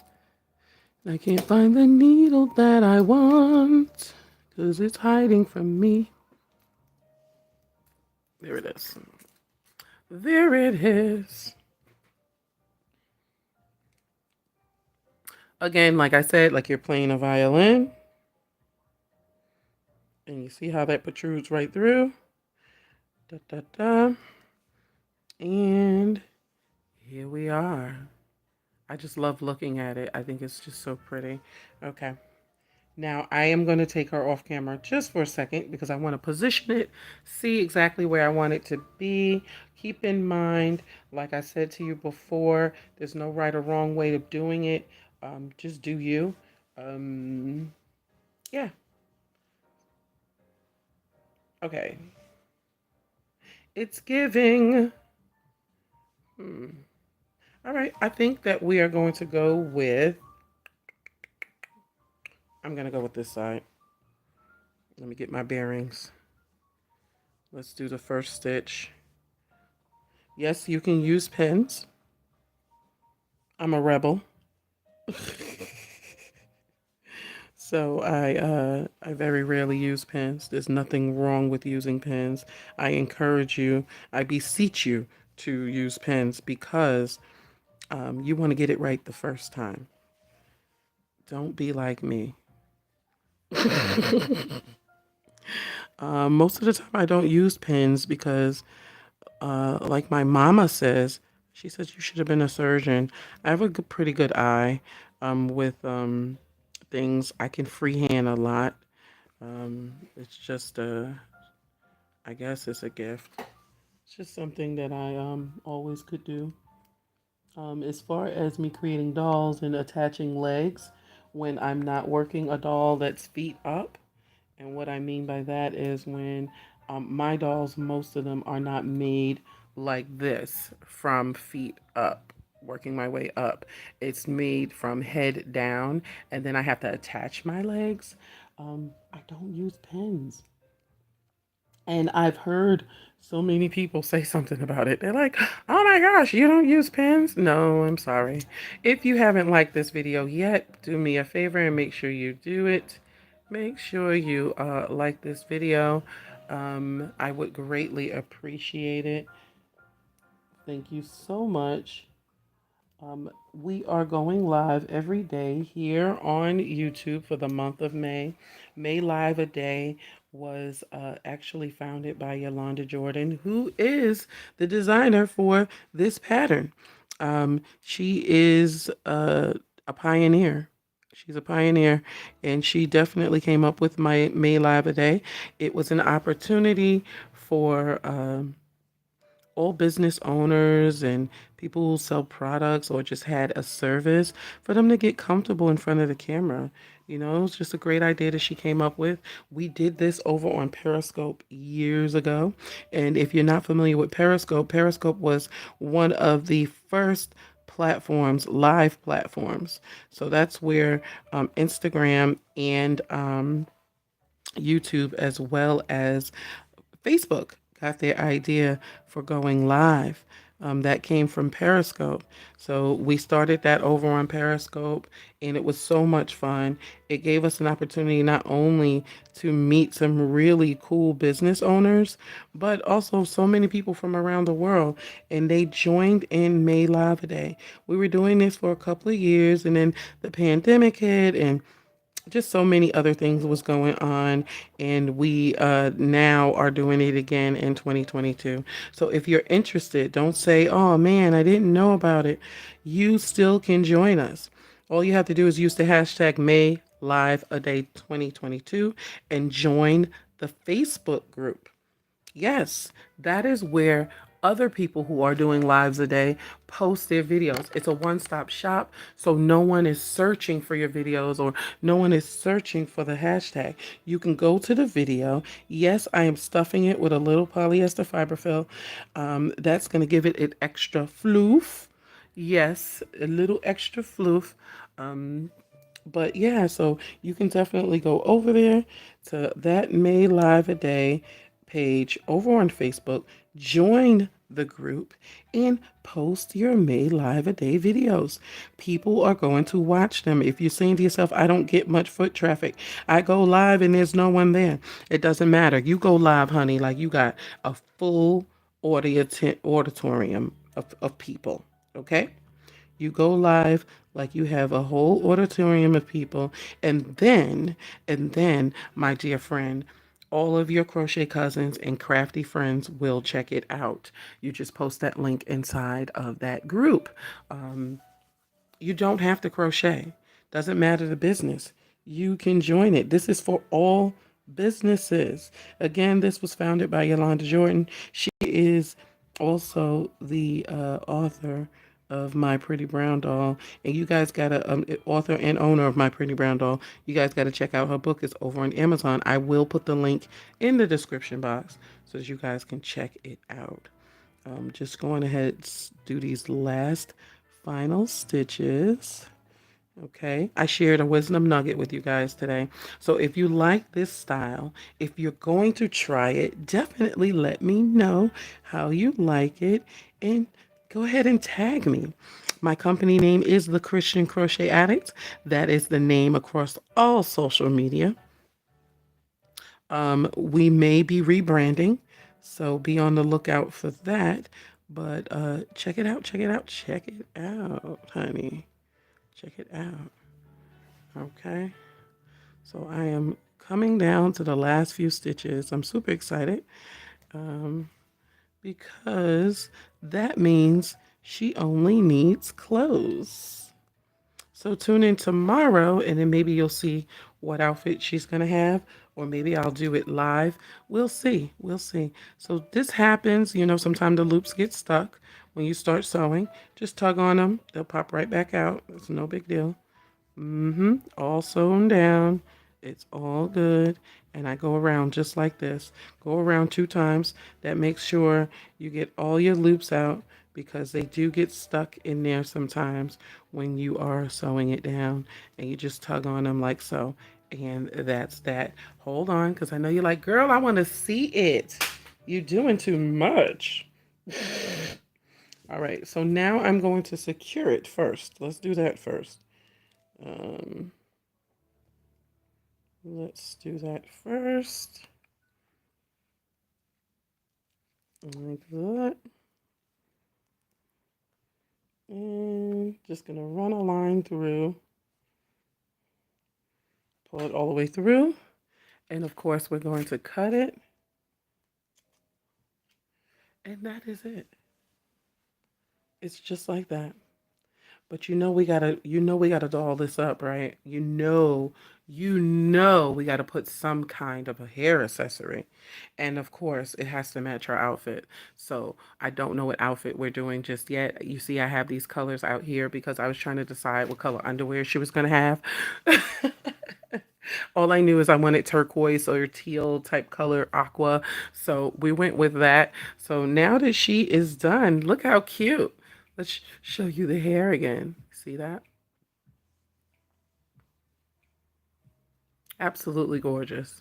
I can't find the needle that I want because it's hiding from me. There it is. There it is. Again, like I said, like you're playing a violin. And you see how that protrudes right through. Da, da, da. And here we are. I just love looking at it. I think it's just so pretty. Okay. Now I am going to take her off camera just for a second because I want to position it, see exactly where I want it to be. Keep in mind, like I said to you before, there's no right or wrong way of doing it. Just do you. Yeah. Okay. It's giving. All right. I think that we are going to go with, I'm going to go with this side. Let me get my bearings. Let's do the first stitch. Yes, you can use pens. I'm a rebel. So I very rarely use pens. There's nothing wrong with using pens. I encourage you, I beseech you to use pens because you want to get it right the first time. Don't be like me. Most of the time I don't use pens because like my mama says, she says you should have been a surgeon. I have a pretty good eye with things. I can freehand a lot. It's just I guess it's a gift. It's just something that I always could do. As far as me creating dolls and attaching legs, when I'm not working a doll that's feet up, and what I mean by that is when my dolls, most of them are not made like this from feet up, working my way up. It's made from head down, and then I have to attach my legs. I don't use pens. And I've heard so many people say something about it. They're like, oh my gosh, you don't use pens? No, I'm sorry. If you haven't liked this video yet, do me a favor and make sure you do it. Make sure you like this video. I would greatly appreciate it. Thank you so much. We are going live every day here on YouTube for the month of May. May Live a Day was actually founded by Yolonda Jordan, who is the designer for this pattern. She is a pioneer. She's a pioneer, and she definitely came up with my May Live a Day. It was an opportunity for all business owners and people who sell products or just had a service for them to get comfortable in front of the camera. It was just a great idea that she came up with. We did this over on Periscope years ago. And if you're not familiar with Periscope, Periscope was one of the first platforms, live platforms. So that's where Instagram and YouTube, as well as Facebook, got their idea for going live. That came from Periscope. So we started that over on Periscope, and it was so much fun. It gave us an opportunity not only to meet some really cool business owners, but also so many people from around the world. And they joined in May Live Day. We were doing this for a couple of years, and then the pandemic hit, and just so many other things was going on, and we now are doing it again in 2022. So if you're interested, don't say, oh man, I didn't know about it. You still can join us. All you have to do is use the hashtag May Live a Day 2022 and join the Facebook group. Yes, that is where other people who are doing lives a day post their videos. It's a one-stop shop, so no one is searching for your videos, or no one is searching for the hashtag. You can go to the video. Yes, I am stuffing it with a little polyester fiberfill. That's going to give it an extra floof. Yes, a little extra floof. Um, but yeah, so you can definitely go over there to that May Live a Day page over on Facebook, join the group, and post your May Live a Day videos. People are going to watch them. If you're saying to yourself, I don't get much foot traffic, I go live and there's no one there. It doesn't matter. You go live, honey, like you got a full auditorium of people. Okay? You go live like you have a whole auditorium of people, and then, my dear friend, all of your crochet cousins and crafty friends will check it out. You just post that link inside of that group. You don't have to crochet. Doesn't matter the business. You can join it. This is for all businesses. Again, this was founded by Yolonda Jordan. She is also the author of My Pretty Brown Doll, and you guys gotta author and owner of My Pretty Brown Doll. You guys gotta check out her book. It's over on Amazon. I will put the link in the description box so that you guys can check it out. Just going ahead, do these last final stitches. Okay, I shared a wisdom nugget with you guys today. So if you like this style, if you're going to try it, definitely let me know how you like it, and go ahead and tag me. My company name is The Christian Crochet Addict. That is the name across all social media. We may be rebranding, so be on the lookout for that. But check it out, check it out, check it out, honey. Check it out. Okay. So I am coming down to the last few stitches. I'm super excited because that means she only needs clothes. So tune in tomorrow, and then maybe you'll see what outfit she's going to have, or maybe I'll do it live. We'll see. We'll see. So this happens, sometimes the loops get stuck when you start sewing. Just tug on them. They'll pop right back out. It's no big deal. All sewn down. It's all good. And I go around just like this. Go around 2 times. That makes sure you get all your loops out, because they do get stuck in there sometimes when you are sewing it down, and you just tug on them like so. And that's that. Hold on, because I know you're like, girl, I want to see it. You're doing too much. All right, so now I'm going to secure it first. Let's do that first. Let's do that first. Like that. And just going to run a line through. Pull it all the way through. And of course, we're going to cut it. And that is it. It's just like that. But we gotta doll this up, right? We gotta put some kind of a hair accessory. And of course, it has to match our outfit. So I don't know what outfit we're doing just yet. You see, I have these colors out here because I was trying to decide what color underwear she was gonna have. All I knew is I wanted turquoise or teal type color, aqua. So we went with that. So now that she is done, look how cute. Let's show you the hair again. See that? Absolutely gorgeous.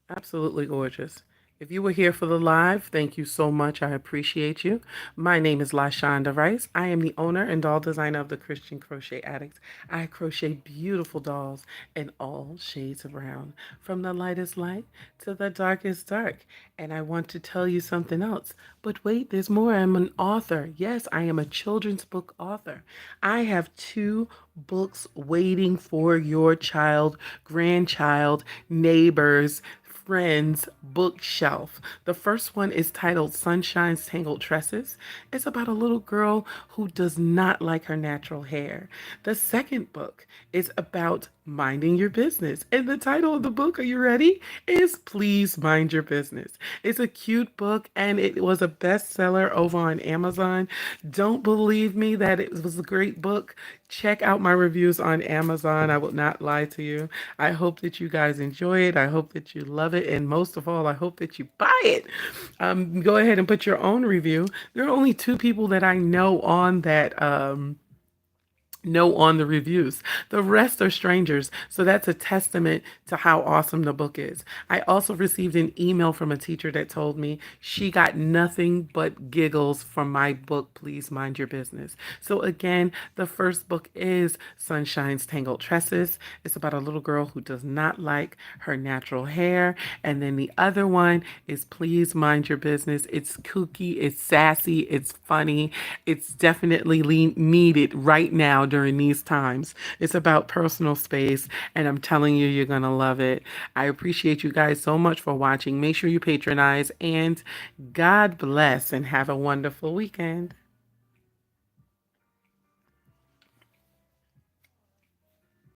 Absolutely gorgeous. If you were here for the live, thank you so much. I appreciate you. My name is LaShonda Rice. I am the owner and doll designer of the Christian Crochet Addicts. I crochet beautiful dolls in all shades of brown, from the lightest light to the darkest dark. And I want to tell you something else. But wait, there's more. I'm an author. Yes, I am a children's book author. I have two books waiting for your child, grandchild, neighbors, friend's bookshelf. The first one is titled Sunshine's Tangled Tresses. It's about a little girl who does not like her natural hair. The second book is about minding your business. And the title of the book, are you ready? Is Please Mind Your Business. It's a cute book and it was a bestseller over on Amazon. Don't believe me that it was a great book? Check out my reviews on Amazon. I will not lie to you. I hope that you guys enjoy it. I hope that you love it. And most of all, I hope that you buy it. Go ahead and put your own review. There are only two people that I know on that. On the reviews. The rest are strangers. So that's a testament to how awesome the book is. I also received an email from a teacher that told me she got nothing but giggles from my book, Please Mind Your Business. So again, the first book is Sunshine's Tangled Tresses. It's about a little girl who does not like her natural hair. And then the other one is Please Mind Your Business. It's kooky, it's sassy, it's funny. It's definitely needed right now during these times. It's about personal space, and I'm telling you, you're going to love it. I appreciate you guys so much for watching. Make sure you patronize, and God bless, and have a wonderful weekend.